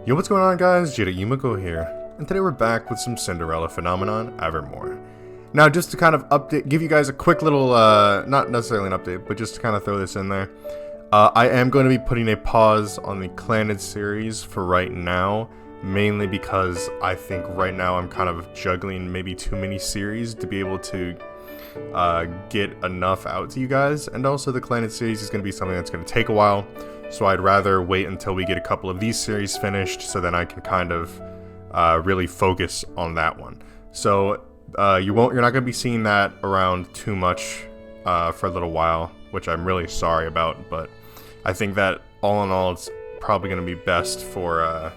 Yo, what's going on, guys? J.Yumeko here, and today we're back with some Cinderella phenomenon, Evermore. Now, just to kind of give you guys a quick little, not necessarily an update, but just to kind of throw this in there, I am going to be putting a pause on the Claned series for right now, mainly because I think right now I'm kind of juggling maybe too many series to be able to get enough out to you guys, and also the Claned series is going to be something that's going to take a while. So I'd rather wait until we get a couple of these series finished, so then I can kind of really focus on that one. So you're not going to be seeing that around too much for a little while, which I'm really sorry about. But I think that all in all, it's probably going to be best for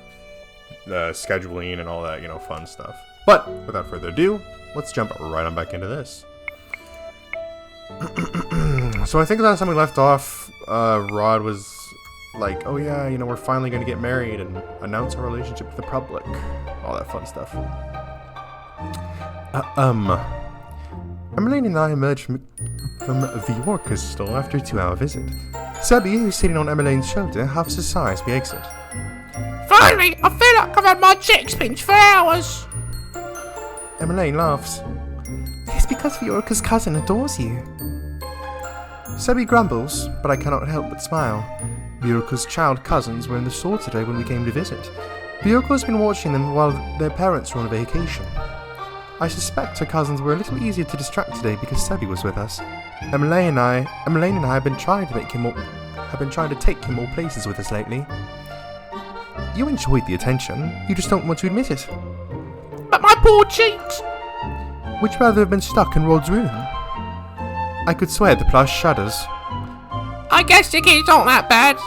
the scheduling and all that, fun stuff. But without further ado, let's jump right on back into this. So I think last time we left off, Rod was like, oh yeah, we're finally gonna get married and announce our relationship to the public. All that fun stuff. Emelaigne and I emerged from the Orchis stall after a 2-hour visit. Sebby, who's sitting on Emelaigne's shoulder, huffs a sigh as we exit. Finally, I feel like I've had my chicks pinched for hours. Emelaigne laughs. It's because Viorica's cousin adores you. Sebby grumbles, but I cannot help but smile. Viorica's child cousins were in the store today when we came to visit. Viorica has been watching them while their parents were on vacation. I suspect her cousins were a little easier to distract today because Sebby was with us. Emelaigne and I have been trying to take him more places with us lately. You enjoyed the attention, you just don't want to admit it. But my poor cheeks! Would you rather have been stuck in Rod's room? I could swear the plush shudders. I guess the kids aren't that bad.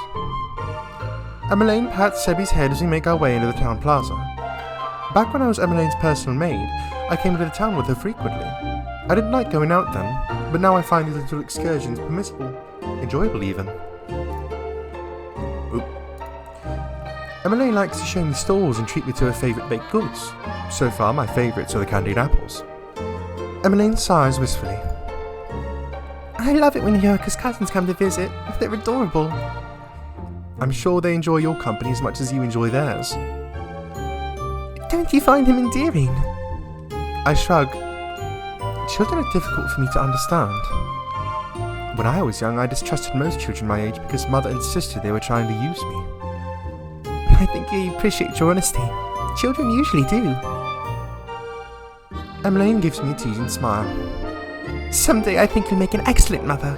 Emelaigne pats Sebby's head as we make our way into the town plaza. Back when I was Emelaigne's personal maid, I came into the town with her frequently. I didn't like going out then, but now I find these little excursions permissible, enjoyable even. Oop. Emelaigne likes to show me stalls and treat me to her favourite baked goods. So far, my favourites are the candied apples. Emelaigne sighs wistfully. I love it when Viorica's cousins come to visit. They're adorable. I'm sure they enjoy your company as much as you enjoy theirs. Don't you find them endearing? I shrug. Children are difficult for me to understand. When I was young, I distrusted most children my age because mother insisted they were trying to use me. I think you appreciate your honesty. Children usually do. Emelaigne gives me a teasing smile. Someday I think you'll make an excellent mother.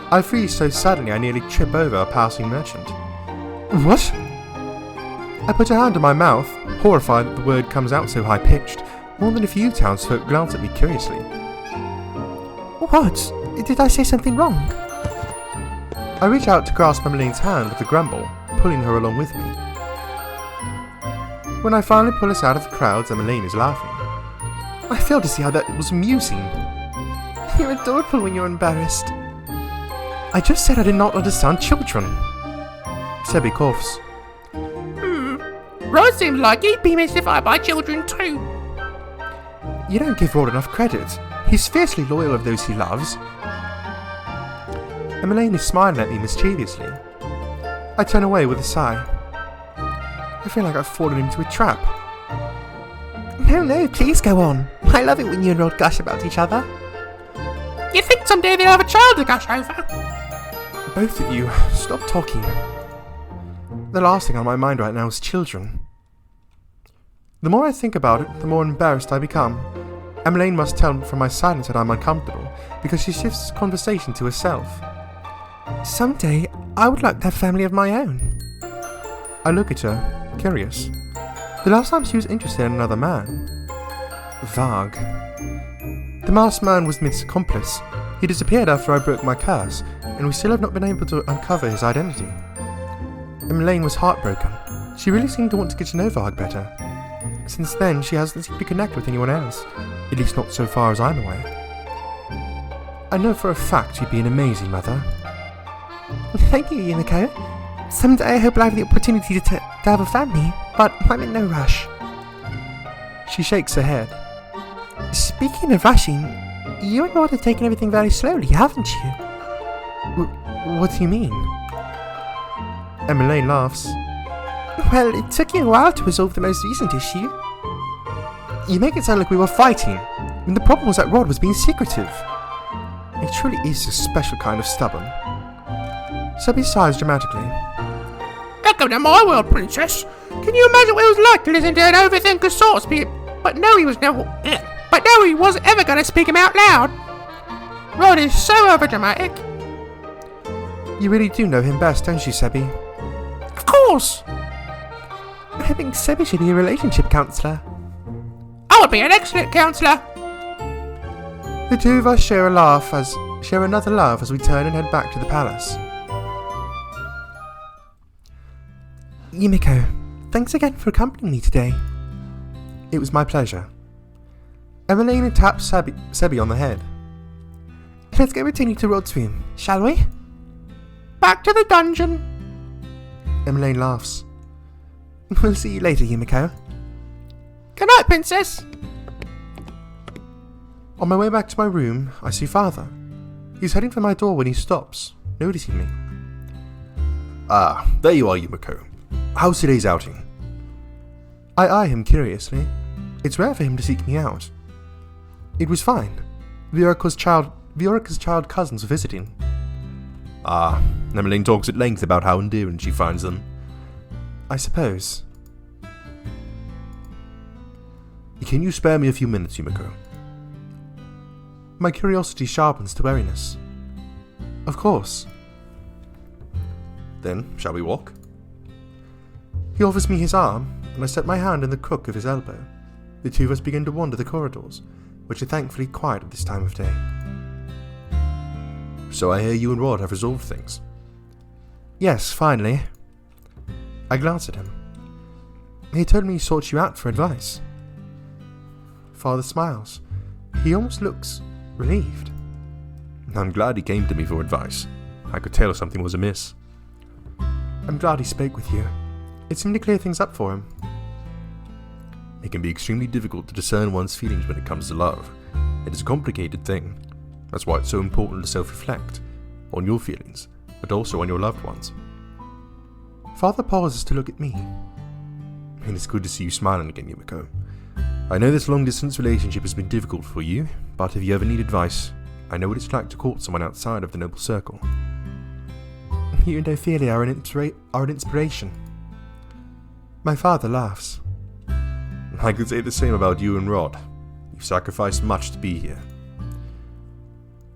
I freeze so suddenly I nearly trip over a passing merchant. What? I put a hand on my mouth, horrified that the word comes out so high-pitched. More than a few townsfolk glance at me curiously. What? Did I say something wrong? I reach out to grasp Emelaigne's hand with a grumble, pulling her along with me. When I finally pull us out of the crowds, Emelaigne is laughing. I failed to see how that was amusing. You're adorable when you're embarrassed. I just said I did not understand children. Sebby coughs. Rod seems like he'd be mystified by children too. You don't give Rod enough credit. He's fiercely loyal of those he loves. Emelaigne is smiling at me mischievously. I turn away with a sigh. I feel like I've fallen into a trap. No, please go on. I love it when you and Rod gush about each other. You think someday they'll have a child to gush over? Both of you, stop talking. The last thing on my mind right now is children. The more I think about it, the more embarrassed I become. Emelaigne must tell from my silence that I'm uncomfortable, because she shifts the conversation to herself. Someday, I would like to have a family of my own. I look at her, curious. The last time she was interested in another man. Vague. The masked man was Myth's accomplice. He disappeared after I broke my curse, and we still have not been able to uncover his identity. Emelaigne was heartbroken. She really seemed to want to get to know Vague better. Since then, she hasn't seemed to connect with anyone else, at least not so far as I'm aware. I know for a fact you'd be an amazing mother. Thank you, Yumeko. Someday I hope I'll have the opportunity to have a family, but I'm in no rush. She shakes her head. Speaking of rushing, you and Rod have taken everything very slowly, haven't you? What do you mean? Emelaigne laughs. Well, it took you a while to resolve the most recent issue. You make it sound like we were fighting, when the problem was that Rod was being secretive. He truly is a special kind of stubborn. Sebby sighs dramatically. Welcome to my world, Princess. Can you imagine what it was like to listen to an overthinker sort speak, but no, he wasn't ever going to speak him out loud. Rod is so overdramatic. You really do know him best, don't you, Sebby? Of course. I think Sebby should be a relationship counsellor. I would be an excellent counsellor. The two of us share another laugh as we turn and head back to the palace. Yumeko, thanks again for accompanying me today. It was my pleasure. Emelaigne taps Sebby on the head. Let's go return you to Rod's room, shall we? Back to the dungeon. Emelaigne laughs. We'll see you later, Yumeko. Good night, Princess. On my way back to my room, I see Father. He's heading for my door when he stops, noticing me. Ah, there you are, Yumeko. How's today's outing? I eye him curiously. It's rare for him to seek me out. It was fine. Viorica's child cousins were visiting. Ah, Emelaigne talks at length about how endearing she finds them. I suppose. Can you spare me a few minutes, Yumeko? My curiosity sharpens to wariness. Of course. Then, shall we walk? He offers me his arm, and I set my hand in the crook of his elbow. The two of us begin to wander the corridors, which are thankfully quiet at this time of day. So I hear you and Rod have resolved things. Yes, finally. I glance at him. He told me he sought you out for advice. Father smiles. He almost looks relieved. I'm glad he came to me for advice. I could tell something was amiss. I'm glad he spoke with you. It seemed to clear things up for him. It can be extremely difficult to discern one's feelings when it comes to love. It is a complicated thing. That's why it's so important to self-reflect on your feelings, but also on your loved ones. Father pauses to look at me. And it's good to see you smiling again, Yumeko. I know this long-distance relationship has been difficult for you, but if you ever need advice, I know what it's like to court someone outside of the noble circle. You and Ophelia are an inspiration. My father laughs. I could say the same about you and Rod. You've sacrificed much to be here.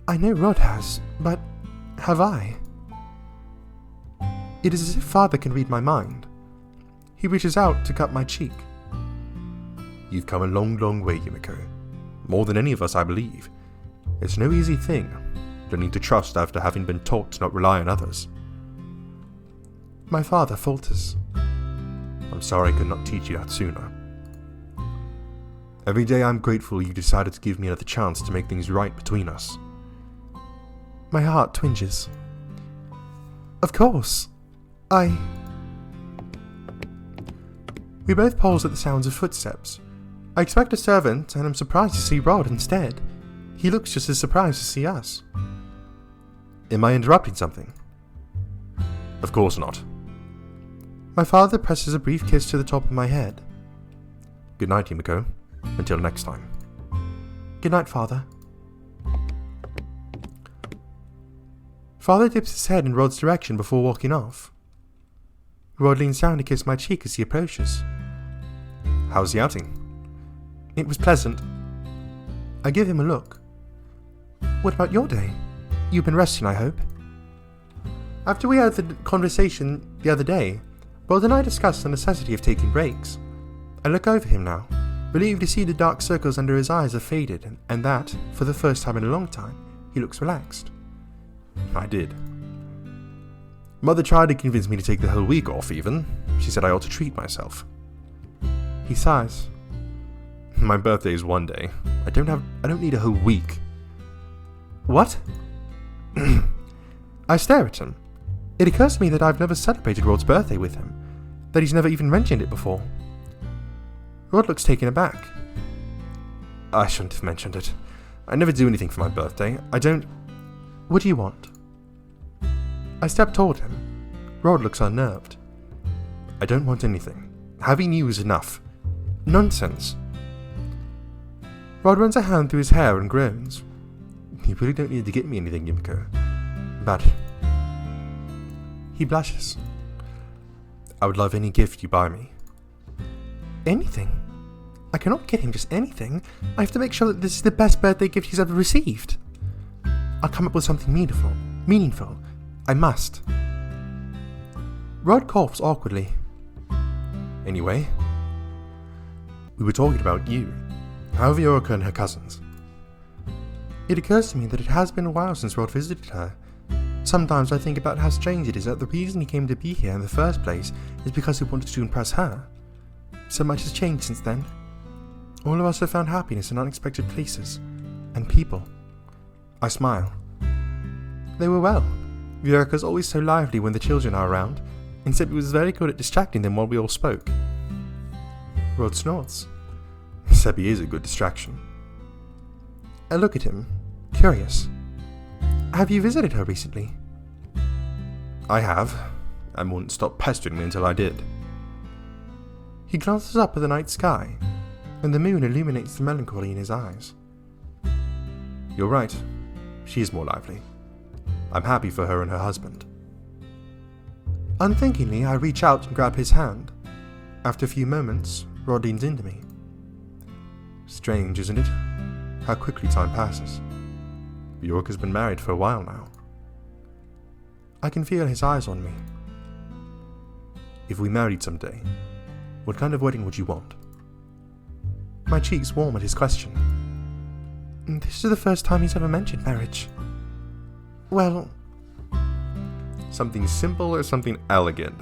I know Rod has, but have I? It is as if Father can read my mind. He reaches out to cut my cheek. You've come a long, long way, Yumeko. More than any of us, I believe. It's no easy thing, learning to trust after having been taught to not rely on others. My father falters. I'm sorry I could not teach you that sooner. Every day I'm grateful you decided to give me another chance to make things right between us. My heart twinges. Of course. We both pause at the sounds of footsteps. I expect a servant, and I'm surprised to see Rod instead. He looks just as surprised to see us. Am I interrupting something? Of course not. My father presses a brief kiss to the top of my head. Good night, Yumeko. Until next time. Good night, Father. Father dips his head in Rod's direction before walking off. Rod leans down to kiss my cheek as he approaches. How's the outing? It was pleasant. I give him a look. What about your day? You've been resting, I hope. After we had the conversation the other day, Rod and I discussed the necessity of taking breaks. I look over him now, relieved to see the dark circles under his eyes have faded, and that, for the first time in a long time, he looks relaxed. I did. Mother tried to convince me to take the whole week off even. She said I ought to treat myself. He sighs. My birthday is one day. I don't need a whole week. What? I stare at him. It occurs to me that I've never celebrated Rod's birthday with him, that he's never even mentioned it before. Rod looks taken aback. I shouldn't have mentioned it. I never do anything for my birthday. I don't... What do you want? I step toward him. Rod looks unnerved. I don't want anything. Having you is enough. Nonsense. Rod runs a hand through his hair and groans. You really don't need to get me anything, Yumeko. But... He blushes. I would love any gift you buy me. Anything? I cannot get him just anything. I have to make sure that this is the best birthday gift he's ever received. I'll come up with something meaningful. I must. Rod coughs awkwardly. Anyway, we were talking about you. How are Viorica and her cousins? It occurs to me that it has been a while since Rod visited her. Sometimes I think about how strange it is that the reason he came to be here in the first place is because he wanted to impress her. So much has changed since then. All of us have found happiness in unexpected places and people. I smile. They were well. Viorica's always so lively when the children are around, and Sebby was very good at distracting them while we all spoke. Rod snorts. Sebby is a good distraction. I look at him, curious. Have you visited her recently? I have, and wouldn't stop pestering me until I did. He glances up at the night sky, and the moon illuminates the melancholy in his eyes. You're right, she is more lively. I'm happy for her and her husband. Unthinkingly, I reach out and grab his hand. After a few moments, Rod leans into me. Strange, isn't it? How quickly time passes. Bjork has been married for a while now. I can feel his eyes on me. If we married someday, what kind of wedding would you want? My cheeks warm at his question. This is the first time he's ever mentioned marriage. Well... Something simple or something elegant?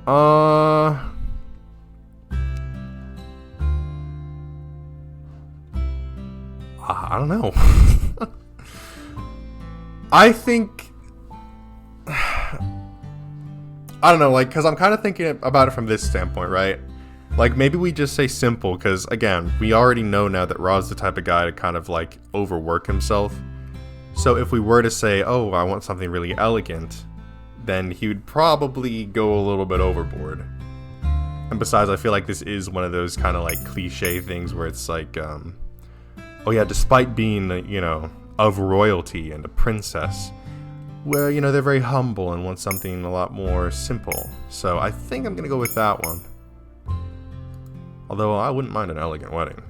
I don't know. I think... I don't know, like, because I'm kind of thinking about it from this standpoint, right? Like, maybe we just say simple, because, again, we already know now that Rod's the type of guy to kind of, like, overwork himself. So if we were to say, oh, I want something really elegant, then he would probably go a little bit overboard. And besides, I feel like this is one of those kind of, like, cliche things where it's like, oh yeah, despite being, you know, of royalty and a princess, where, you know, they're very humble and want something a lot more simple. So I think I'm going to go with that one. Although I wouldn't mind an elegant wedding.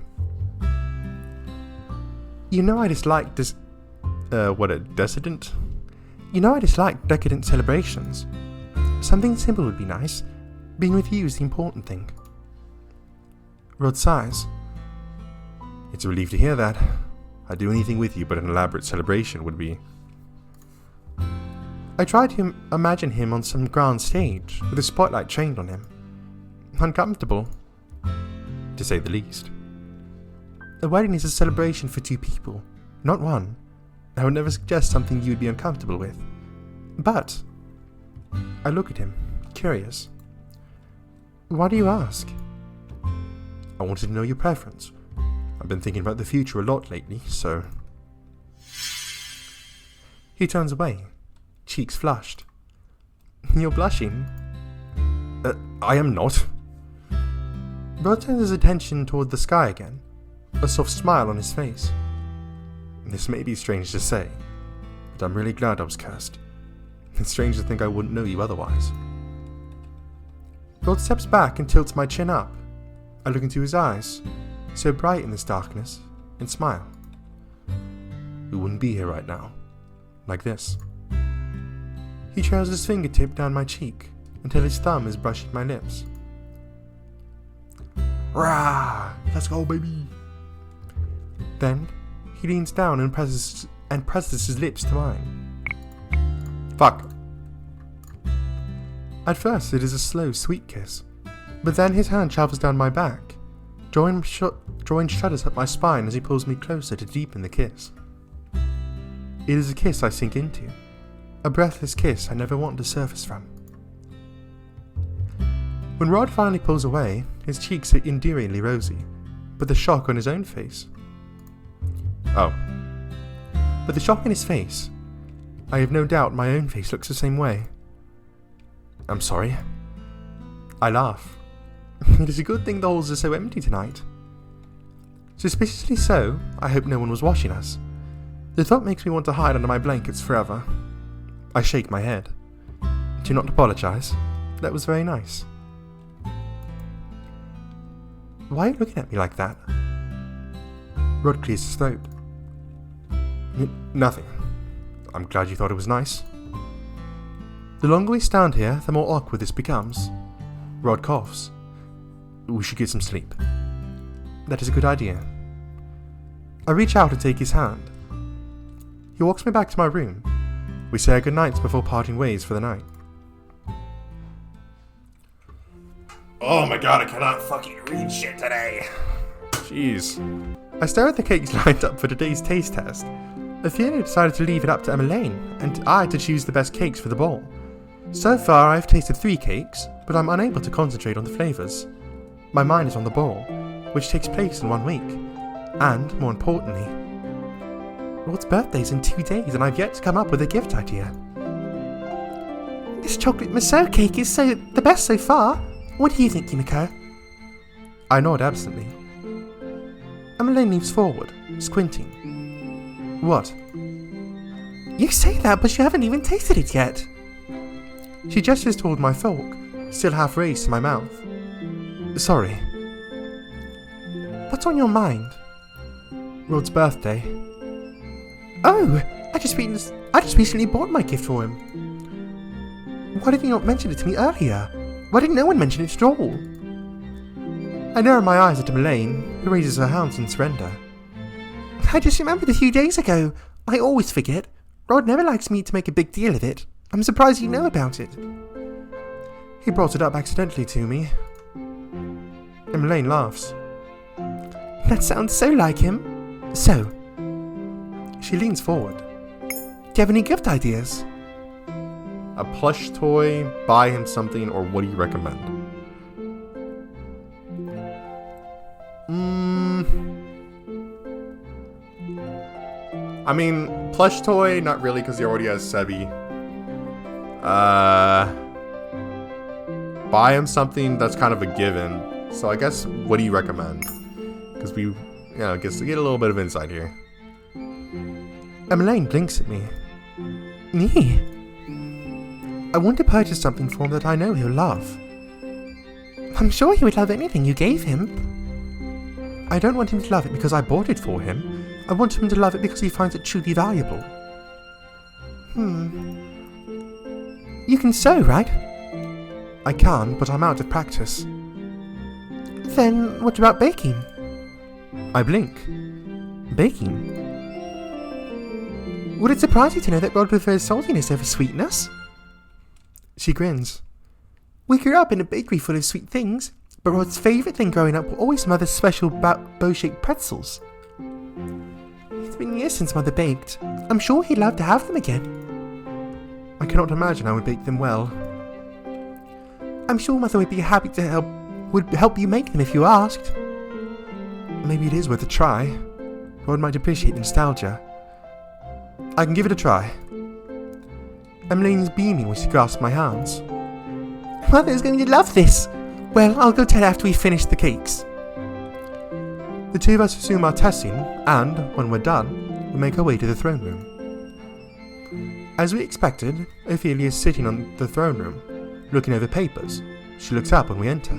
You know I dislike decadent? You know I dislike decadent celebrations. Something simple would be nice. Being with you is the important thing. Rod sighs. It's a relief to hear that. I'd do anything with you, but an elaborate celebration would be... I tried to imagine him on some grand stage, with a spotlight trained on him. Uncomfortable, to say the least. A wedding is a celebration for two people, not one. I would never suggest something you would be uncomfortable with. But... I look at him, curious. Why do you ask? I wanted to know your preference. I've been thinking about the future a lot lately, so... He turns away, cheeks flushed. You're blushing. I am not. Rod turns his attention toward the sky again, a soft smile on his face. This may be strange to say, but I'm really glad I was cursed. It's strange to think I wouldn't know you otherwise. Rod steps back and tilts my chin up. I look into his eyes, so bright in this darkness, and smile. We wouldn't be here right now, like this. He trails his fingertip down my cheek until his thumb is brushing my lips. Rah! Let's go, baby! Then, he leans down and presses his lips to mine. Fuck. At first, it is a slow, sweet kiss, but then his hand travels down my back, drawing shudders up my spine as he pulls me closer to deepen the kiss. It is a kiss I sink into, a breathless kiss I never want to surface from. When Rod finally pulls away, his cheeks are endearingly rosy, but the shock on his own face. Oh. But the shock in his face, I have no doubt my own face looks the same way. I'm sorry. I laugh. It is a good thing the halls are so empty tonight. Suspiciously so, I hope no one was watching us. The thought makes me want to hide under my blankets forever. I shake my head. Do not apologize. That was very nice. Why are you looking at me like that? Rod clears his throat. Nothing. I'm glad you thought it was nice. The longer we stand here, the more awkward this becomes. Rod coughs. We should get some sleep. That is a good idea. I reach out to take his hand. He walks me back to my room. We say our goodnights before parting ways for the night. Oh my god, I cannot fucking read shit today. Jeez. I stare at the cakes lined up for today's taste test. Ophelia decided to leave it up to Emelaigne, and I to choose the best cakes for the ball. So far I've tasted 3 cakes, but I'm unable to concentrate on the flavours. My mind is on the ball, which takes place in 1 week. And, more importantly, Rod's birthday's in 2 days and I've yet to come up with a gift idea. This chocolate Maso cake is the best so far. What do you think, Yumeko? I nod absently. Emelaigne leans forward, squinting. What? You say that, but you haven't even tasted it yet. She gestures toward my fork, still half raised to my mouth. Sorry. What's on your mind? Rod's birthday. Oh, I just recently bought my gift for him. Why did you not mention it to me earlier? Why did no one mention it at all? I narrow my eyes at Emelaigne, who raises her hands in surrender. I just remembered a few days ago. I always forget. Rod never likes me to make a big deal of it. I'm surprised you know about it. He brought it up accidentally to me. Emelaigne laughs. That sounds so like him. So, she leans forward. Do you have any gift ideas? A plush toy, buy him something, or what do you recommend? I mean, plush toy, not really, because he already has Sebi. Buy him something that's kind of a given. So I guess, what do you recommend? Because we, get a little bit of insight here. Emelaigne blinks at me. Me? I want to purchase something for him that I know he'll love. I'm sure he would love anything you gave him. I don't want him to love it because I bought it for him. I want him to love it because he finds it truly valuable. You can sew, right? I can, but I'm out of practice. Then what about baking? I blink. Baking? Would it surprise you to know that Rod prefers saltiness over sweetness? She grins. We grew up in a bakery full of sweet things, but Rod's favourite thing growing up were always Mother's special bow-shaped pretzels. It's been years since Mother baked. I'm sure he'd love to have them again. I cannot imagine I would bake them well. I'm sure Mother would be happy to help you make them if you asked. Maybe it is worth a try. Rod might appreciate the nostalgia. I can give it a try. Emelaigne is beaming when she grasps my hands. Mother's going to love this. Well, I'll go tell her after we finish the cakes. The two of us resume our testing, and, when we're done, we make our way to the throne room. As we expected, Ophelia is sitting on the throne room, looking over papers. She looks up when we enter.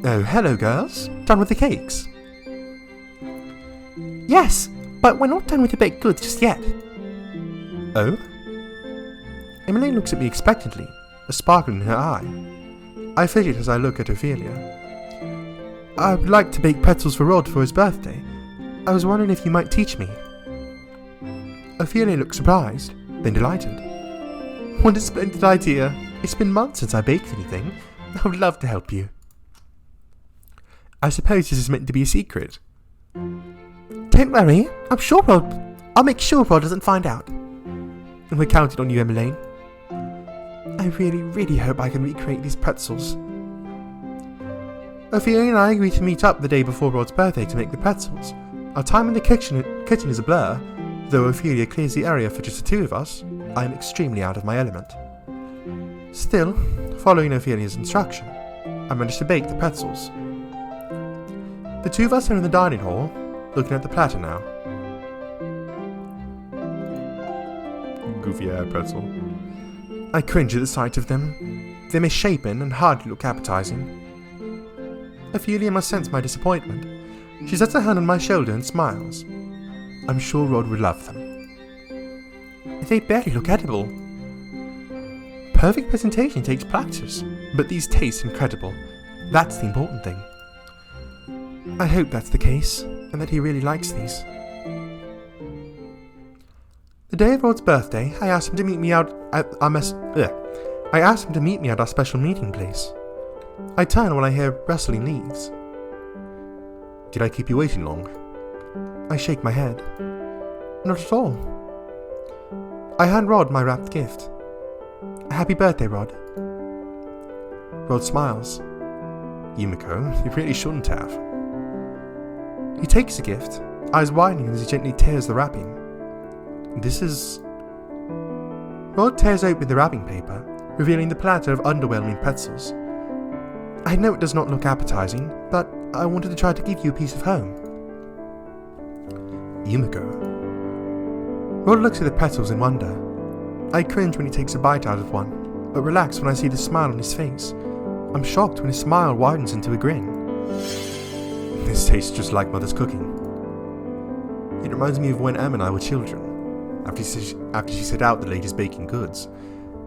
Oh, hello girls. Done with the cakes? Yes, but we're not done with the baked goods just yet. Oh? Emelaigne looks at me expectantly, a sparkle in her eye. I fidget as I look at Ophelia. I would like to bake pretzels for Rod for his birthday. I was wondering if you might teach me. Ophelia looks surprised, then delighted. What a splendid idea. It's been months since I baked anything. I would love to help you. I suppose this is meant to be a secret. Don't worry, I'll make sure Rod doesn't find out. And we're counting on you, Emelaigne. I really, really hope I can recreate these pretzels. Ophelia and I agree to meet up the day before Rod's birthday to make the pretzels. Our time in the kitchen is a blur. Though Ophelia clears the area for just the two of us, I am extremely out of my element. Still, following Ophelia's instruction, I managed to bake the pretzels. The two of us are in the dining hall, looking at the platter now. Goofy-eyed pretzel. I cringe at the sight of them. They're misshapen and hardly look appetizing. Ophelia must sense my disappointment. She sets her hand on my shoulder and smiles. I'm sure Rod would love them. They barely look edible. Perfect presentation takes practice, but these taste incredible. That's the important thing. I hope that's the case, and that he really likes these. The day of Rod's birthday, I asked him to meet me at our special meeting place. I turn when I hear rustling leaves. Did I keep you waiting long? I shake my head. Not at all. I hand Rod my wrapped gift. Happy birthday, Rod. Rod smiles. Yumeko, you really shouldn't have. He takes the gift, eyes widening as he gently tears the wrapping. This is... Rod tears open the wrapping paper, revealing the platter of underwhelming pretzels. I know it does not look appetizing, but I wanted to try to give you a piece of home. Yumeko. Rod looks at the pretzels in wonder. I cringe when he takes a bite out of one, but relax when I see the smile on his face. I'm shocked when his smile widens into a grin. This tastes just like Mother's cooking. It reminds me of when Em and I were children. After she set out the latest baking goods,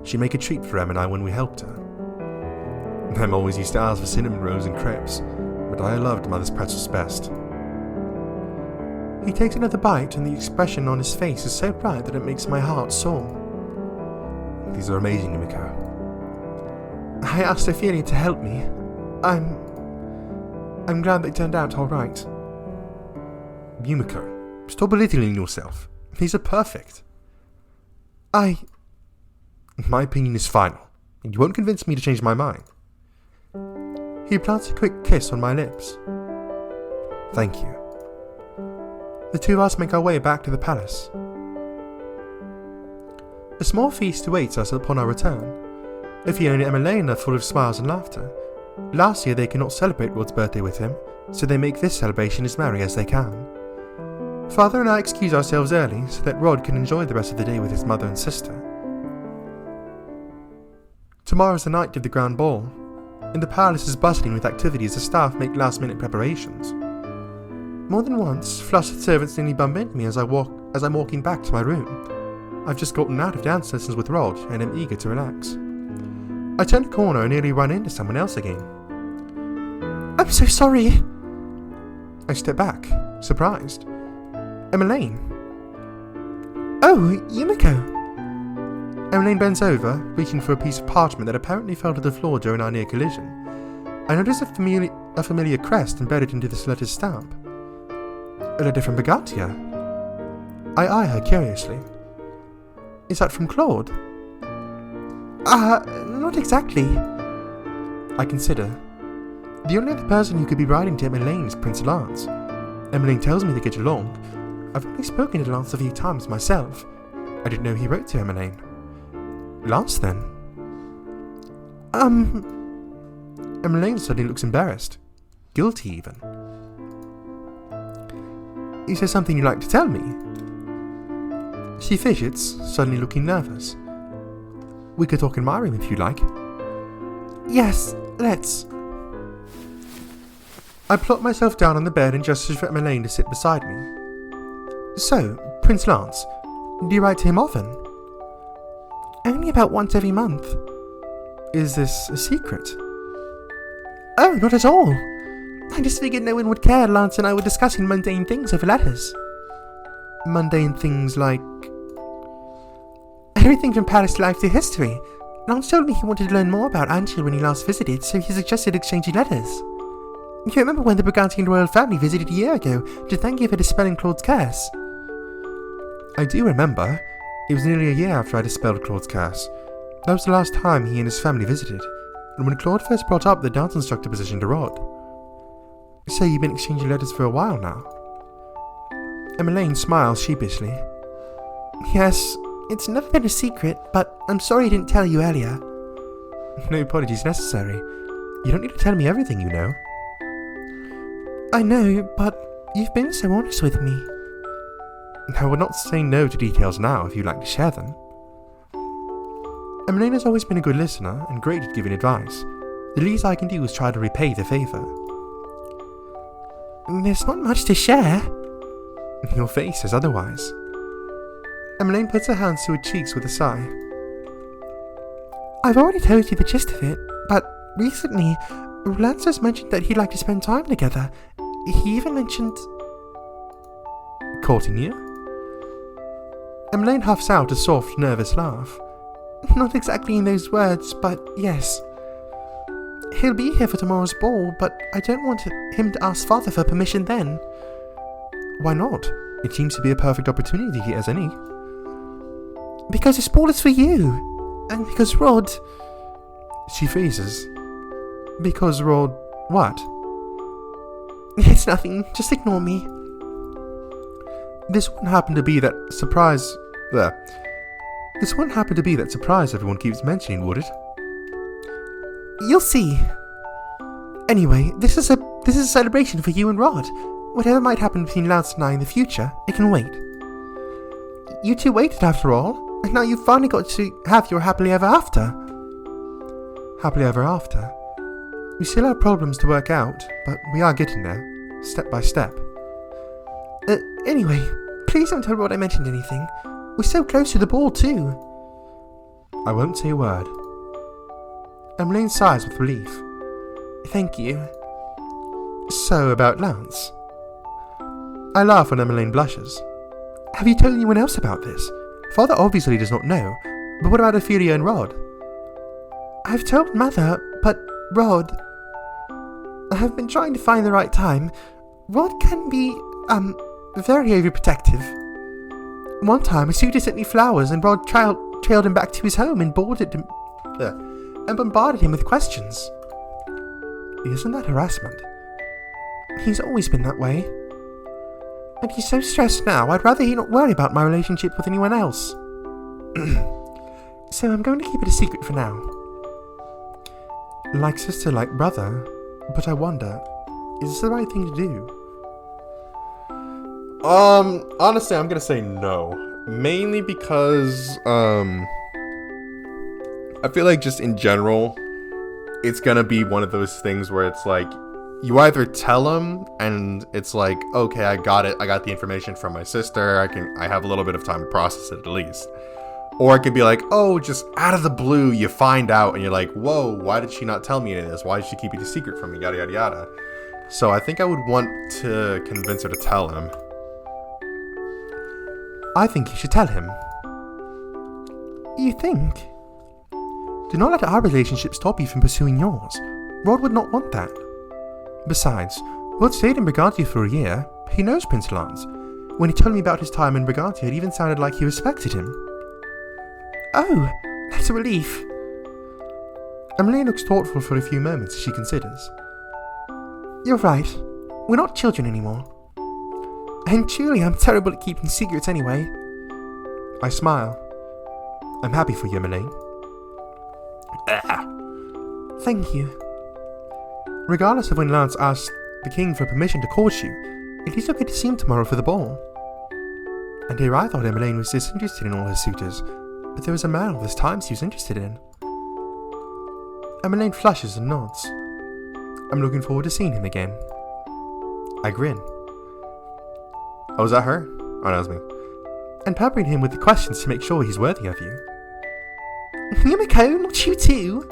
she'd make a treat for Em and I when we helped her. Em always used to ask for cinnamon rolls and crepes, but I loved Mother's pretzels best. He takes another bite and the expression on his face is so bright that it makes my heart soar. These are amazing, Yumeko. I asked Ophelia to help me. I'm glad they turned out alright. Yumeko, stop belittling yourself. These are perfect. My opinion is final. You won't convince me to change my mind. He plants a quick kiss on my lips. Thank you. The two of us make our way back to the palace. A small feast awaits us upon our return. Ophelia and Emelaigne are full of smiles and laughter. Last year they could not celebrate Rod's birthday with him, so they make this celebration as merry as they can. Father and I excuse ourselves early so that Rod can enjoy the rest of the day with his mother and sister. Tomorrow is the night of the grand ball, and the palace is bustling with activity as the staff make last-minute preparations. More than once, flustered servants nearly bump into me as I'm walking back to my room. I've just gotten out of dance lessons with Rod and am eager to relax. I turn a corner and nearly run into someone else again. I'm so sorry! I step back, surprised. Emelaigne. Oh, Yumeko! Emelaigne bends over, reaching for a piece of parchment that apparently fell to the floor during our near collision. I notice a familiar crest embedded into this letter's stamp. A letter from Bagatia. I eye her curiously. Is that from Claude? Not exactly. I consider. The only other person who could be writing to Emelaigne is Prince Lance. Emelaigne tells me they get along. I've only spoken to Lance a few times myself. I didn't know he wrote to Emelaigne. Lance, then? Emelaigne suddenly looks embarrassed. Guilty, even. Is there something you'd like to tell me? She fidgets, suddenly looking nervous. We could talk in my room if you like. Yes, let's. I plop myself down on the bed and gesture for Emelaigne to sit beside me. So, Prince Lance, do you write to him often? Only about once every month. Is this a secret? Oh, not at all. I just figured no one would care. Lance and I were discussing mundane things over letters. Mundane things like... everything from palace life to history. Lance told me he wanted to learn more about Angel when he last visited, so he suggested exchanging letters. You remember when the Brigantian royal family visited a year ago to thank you for dispelling Claude's curse? I do remember. It was nearly a year after I dispelled Claude's curse. That was the last time he and his family visited, and when Claude first brought up the dance instructor position to Rod. So you've been exchanging letters for a while now? Emelaigne smiles sheepishly. Yes, it's never been a secret, but I'm sorry I didn't tell you earlier. No apologies necessary. You don't need to tell me everything you know. I know, but you've been so honest with me. I would not say no to details now if you'd like to share them. Emelaigne has always been a good listener and great at giving advice. The least I can do is try to repay the favour. There's not much to share. Your face says otherwise. Emelaigne puts her hands to her cheeks with a sigh. I've already told you the gist of it, but recently, Lance has mentioned that he'd like to spend time together. He even mentioned... Courting you? Emelaigne huffs out a soft, nervous laugh. Not exactly in those words, but yes. He'll be here for tomorrow's ball, but I don't want him to ask Father for permission then. Why not? It seems to be a perfect opportunity as any. Because this ball is for you. And because Rod... She freezes. Because Rod... What? It's nothing. Just ignore me. This wouldn't happen to be that surprise... This wouldn't happen to be that surprise everyone keeps mentioning, would it? You'll see. Anyway, this is a celebration for you and Rod. Whatever might happen between Lance and I in the future, it can wait. You two waited after all, and now you've finally got to have your happily ever after. Happily ever after? We still have problems to work out, but we are getting there, step by step. Anyway, please don't tell Rod I mentioned anything. We're so close to the ball too. I won't say a word. Emelaigne sighs with relief. Thank you. So, about Lance? I laugh when Emelaigne blushes. Have you told anyone else about this? Father obviously does not know, but what about Ophelia and Rod? I've told Mother, but Rod... I have been trying to find the right time. Rod can be, very overprotective. One time, a suitor sent me flowers and Rod trailed him back to his home and bombarded him with questions. Isn't that harassment? He's always been that way. And he's so stressed now, I'd rather he not worry about my relationship with anyone else. So I'm going to keep it a secret for now. Like sister, like brother, but I wonder, is this the right thing to do? Honestly, I'm gonna say no. Mainly because, I feel like just in general, it's gonna be one of those things where it's like, you either tell them and it's like, okay, I got it, I got the information from my sister, I have a little bit of time to process it at least. Or it could be like, oh, just out of the blue, you find out and you're like, whoa, why did she not tell me any of this? Why did she keep it a secret from me? Yada, yada, yada. So I think I would want to convince her to tell him. I think you should tell him. You think? Do not let our relationship stop you from pursuing yours. Rod would not want that. Besides, Rod stayed in Brigantia for a year. He knows Prince Lance. When he told me about his time in Brigantia, it even sounded like he respected him. Oh, that's a relief. Emelaigne looks thoughtful for a few moments as she considers. You're right. We're not children anymore. And truly, I'm terrible at keeping secrets anyway. I smile. I'm happy for you, Emelaigne. Thank you. Regardless of when Lance asked the king for permission to court you, it is okay to see him tomorrow for the ball. And here I thought Emelaigne was disinterested in all her suitors, but there was a man all this time she was interested in. Emelaigne flushes and nods. I'm looking forward to seeing him again. I grin. Oh, is that her? Oh, that was me. And peppering him with the questions to make sure he's worthy of you. Yumeko, not you too?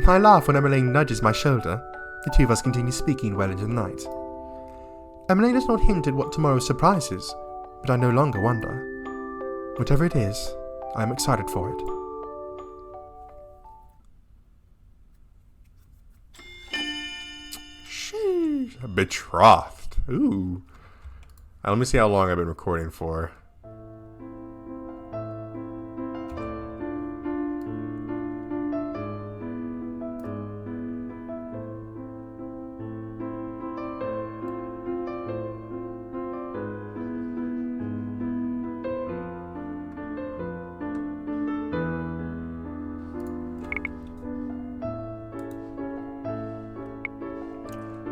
I laugh when Emelaigne nudges my shoulder. The two of us continue speaking well into the night. Emelaigne does not hint at what tomorrow's surprise is, but I no longer wonder. Whatever it is, I am excited for it. Sheesh. Betrothed. Ooh. Let me see how long I've been recording for.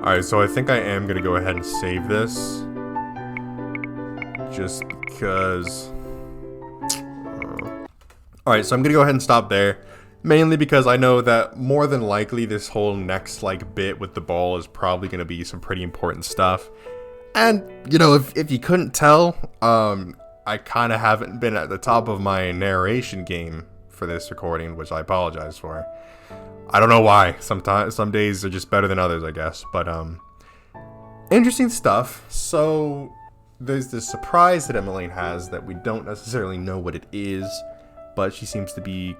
Alright, so I think I am going to go ahead and save this. Just because... Alright, so I'm going to go ahead and stop there. Mainly because I know that more than likely this whole next, like, bit with the ball is probably going to be some pretty important stuff. And, you know, if you couldn't tell, I kind of haven't been at the top of my narration game for this recording, which I apologize for. I don't know why. Sometimes, some days are just better than others, I guess. But, interesting stuff. So, there's this surprise that Emelaigne has that we don't necessarily know what it is, but she seems to be,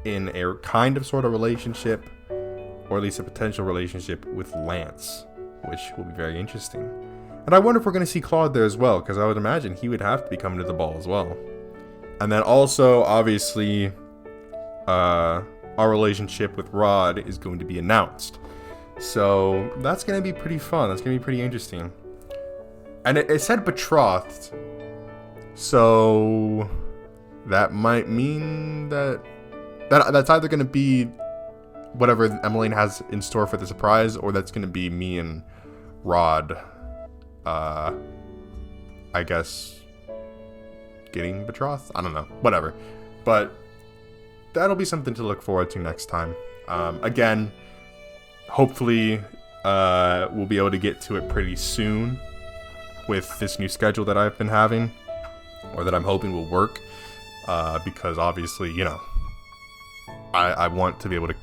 in a kind of sort of relationship, or at least a potential relationship with Lance, which will be very interesting. And I wonder if we're going to see Claude there as well, because I would imagine he would have to be coming to the ball as well. And then also, obviously, our relationship with Rod is going to be announced. So that's going to be pretty fun. That's going to be pretty interesting. And it said betrothed. So that might mean that that's either going to be whatever Emelaigne has in store for the surprise, or that's going to be me and Rod, I guess, getting betrothed? I don't know. Whatever. But that'll be something to look forward to next time. Again, hopefully we'll be able to get to it pretty soon with this new schedule that I've been having, or that I'm hoping will work, because obviously, you know, I want to be able to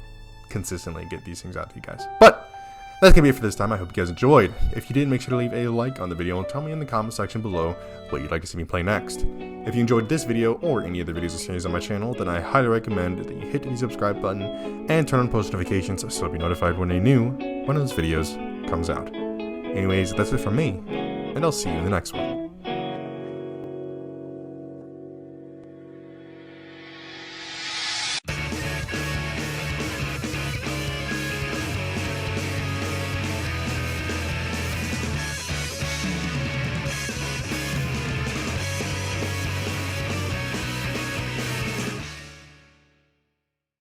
consistently get these things out to you guys. But that's going to be it for this time. I hope you guys enjoyed. If you did, make sure to leave a like on the video and tell me in the comment section below what you'd like to see me play next. If you enjoyed this video or any other videos or series on my channel, then I highly recommend that you hit the subscribe button and turn on post notifications so you'll be notified when one of those videos comes out. Anyways, that's it from me, and I'll see you in the next one.